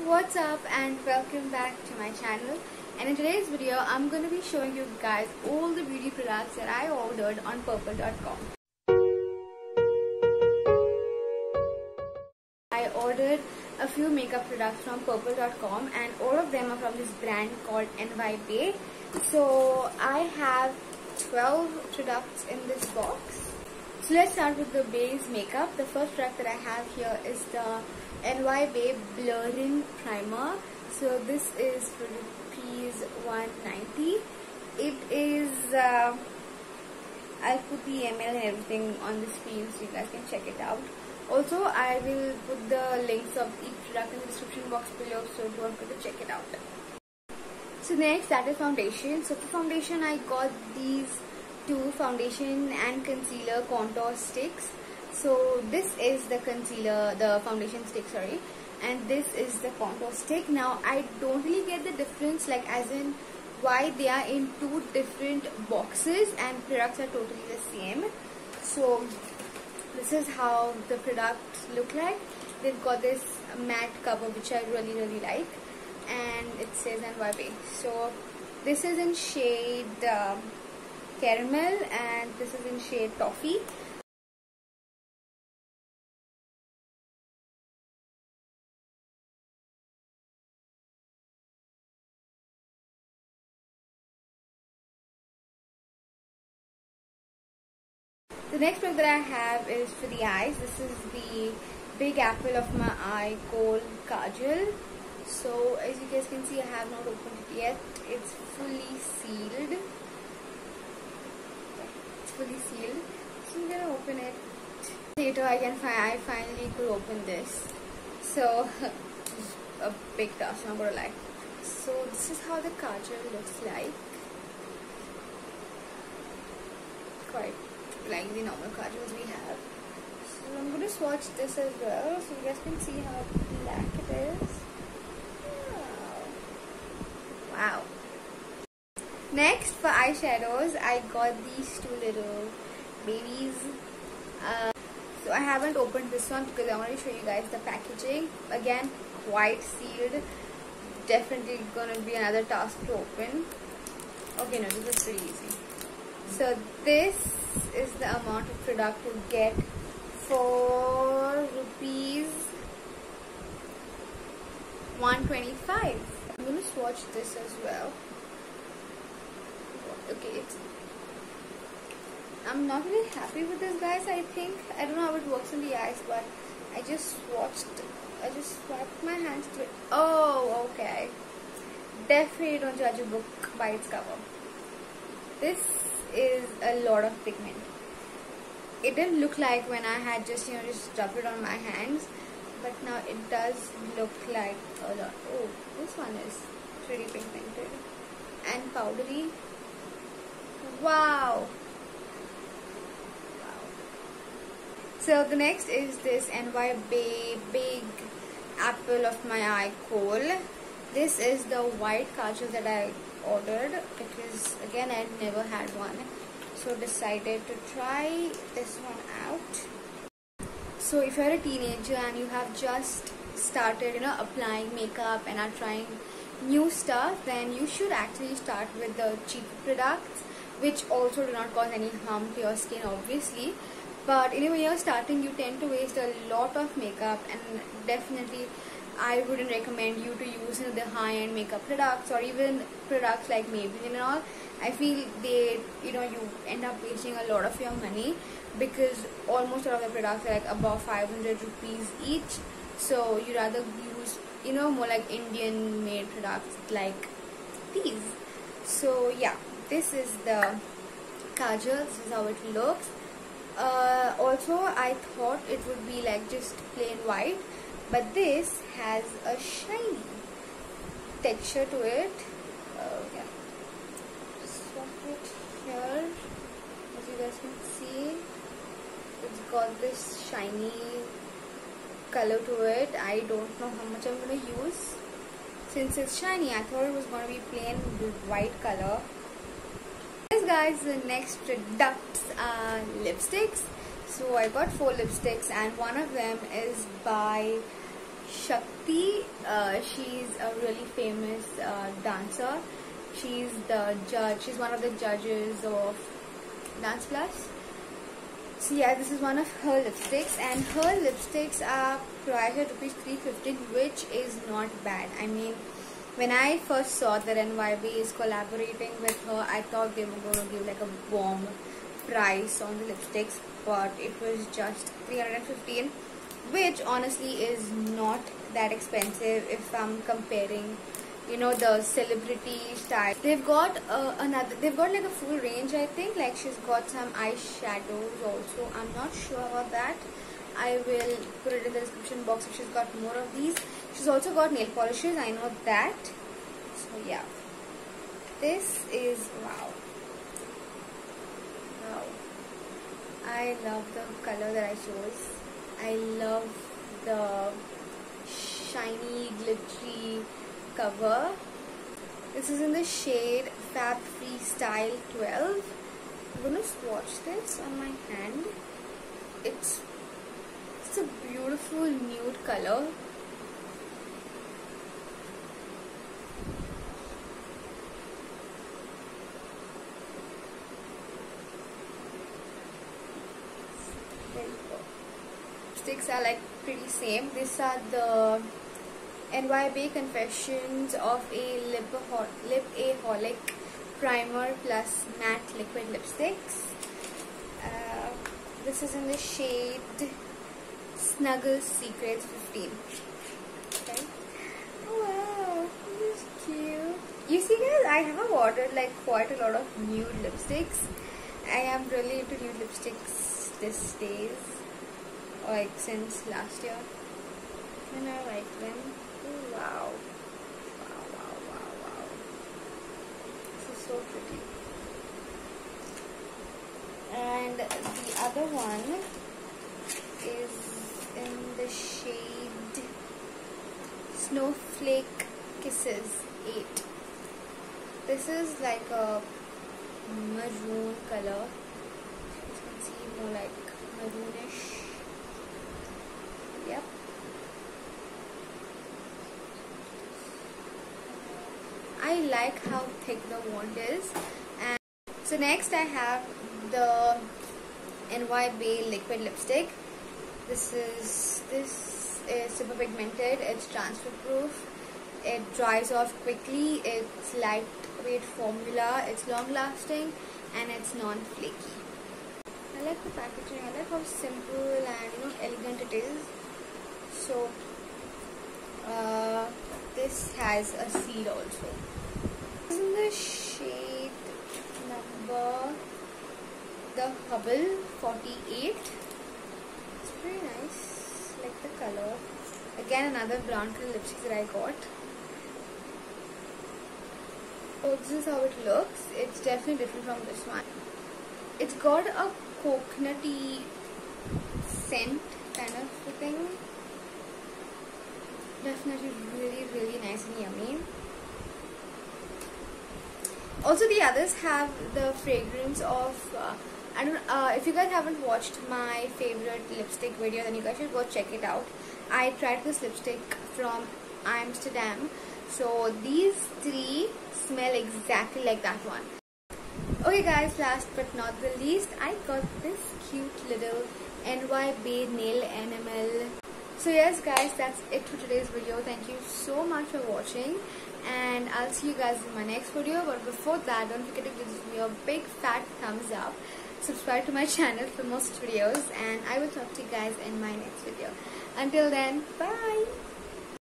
What's up and welcome back to my channel, and in today's video I'm going to be showing you guys all the beauty products that I ordered on purplle.com. I ordered a few makeup products from purplle.com and all of them are from this brand called NY Bae. So I have 12 products in this box. So let's start with the base makeup. The first product that I have here is the NY Bae Blurring Primer. So this is for rupees 190. It is, I'll put the ml and everything on the screen so you guys can check it out. Also, I will put the links of each product in the description box below, so don't forget to check it out. So next, that is foundation. So for foundation, I got these two foundation and concealer contour sticks. So this is the concealer, the foundation stick, sorry, and this is the contour stick. Now I don't really get the difference, like as in why they are in two different boxes and products are totally the same. So this is how the products look like. They've got this matte cover which I really like, and it says NY Bae. So this is in shade caramel and this is in shade toffee. The next product that I have is for the eyes. This is the Big Apple of My Eye Kohl Kajal. So as you guys can see, I have not opened it yet. It's fully sealed. So I'm gonna open it later. I finally could open this. So a big task, I'm not gonna lie. So this is how the kajal looks like. Quite like the normal kajals we have. So I'm gonna swatch this as well, so you guys can see how black it is. Wow. Next, for eyeshadows, I got these two little babies. So I haven't opened this one because I want to show you guys the packaging. Again, quite sealed. Definitely gonna be another task to open. Okay, no, this is pretty easy. So this is the amount of product you get for rupees 125. I'm gonna swatch this as well. Okay, I'm not really happy with this, guys. I think I don't know how it works in the eyes, but I just swapped my hands to it. Oh, okay. Definitely don't judge a book by its cover. This is a lot of pigment. It didn't look like when I had just rubbed it on my hands, but now it does look like a lot. Oh, this one is pretty pigmented and powdery. Wow. So the next is this NY Bae Big Apple of My Eye Kohl. This is the white kajal that I ordered because again I never had one, so decided to try this one out. So if you're a teenager and you have just started applying makeup and are trying new stuff, then you should actually start with the cheaper products, which also do not cause any harm to your skin, obviously. But anyway, you're starting, you tend to waste a lot of makeup, and definitely I wouldn't recommend you to use the high-end makeup products or even products like Maybelline and all. I feel they, you end up wasting a lot of your money because almost all of the products are like above 500 rupees each. So you rather use, more like Indian-made products like these. So yeah, this is the kajal. This is how it looks. Also, I thought it would be like just plain white, but this has a shiny texture to it. Yeah. Swap it here. As you guys can see, it's got this shiny color to it. I don't know how much I'm gonna use. Since it's shiny, I thought it was gonna be plain white color. Guys, the next products are lipsticks. So I got 4 lipsticks and one of them is by Shakti. She's a really famous dancer. She's the judge. She's one of the judges of Dance Plus. So yeah, this is one of her lipsticks, and her lipsticks are priced at rupees 315, which is not bad. I mean, when I first saw that NYB is collaborating with her, I thought they were going to give like a bomb price on the lipsticks, but it was just 315, which honestly is not that expensive if I'm comparing, you know, the celebrity style. They've got they've got like a full range, I think. Like she's got some eyeshadows also. I'm not sure about that. I will put it in the description box if she's got more of these. She's also got nail polishes, I know that. So yeah, this is wow. Wow, I love the color that I chose. I love the shiny glittery cover. This is in the shade Fab Freestyle 12. I'm gonna swatch this on my hand. It's a beautiful nude color. Sticks are like pretty same. These are the NYB Confessions of a Lip-aholic Primer plus Matte Liquid Lipsticks. This is in the shade Snuggle Secrets 15. Okay. Wow, this is cute. You see guys, I have ordered like quite a lot of nude lipsticks. I am really into nude lipsticks these days, like since last year, and I like them. Ooh, wow. Wow, wow, wow, wow. This is so pretty. And the other one is in the shade Snowflake Kisses 8. This is like a maroon color. You can see more like maroonish. Yep. I like how thick the wand is. And so next I have the NYB liquid lipstick. This is super pigmented. It's transfer proof. It dries off quickly. It's lightweight formula. It's long lasting and it's non-flaky. I like the packaging. I like how simple and elegant it is. So this has a seal also. This is in the shade number the Hubble 48. It's pretty nice. Like the color. Again, another brown color lipstick that I got. So this is how it looks. It's definitely different from this one. It's got a coconutty scent kind of thing. Definitely really nice and yummy. Also, the others have the fragrance of I don't if you guys haven't watched my favorite lipstick video, then you guys should go check it out. I tried this lipstick from Amsterdam. So these three smell exactly like that one. Okay guys, last but not the least, I got this cute little NYB nail enamel. So yes guys, that's it for today's video. Thank you so much for watching, and I'll see you guys in my next video. But before that, don't forget to give me a big fat thumbs up, subscribe to my channel for more videos, and I will talk to you guys in my next video. Until then, bye.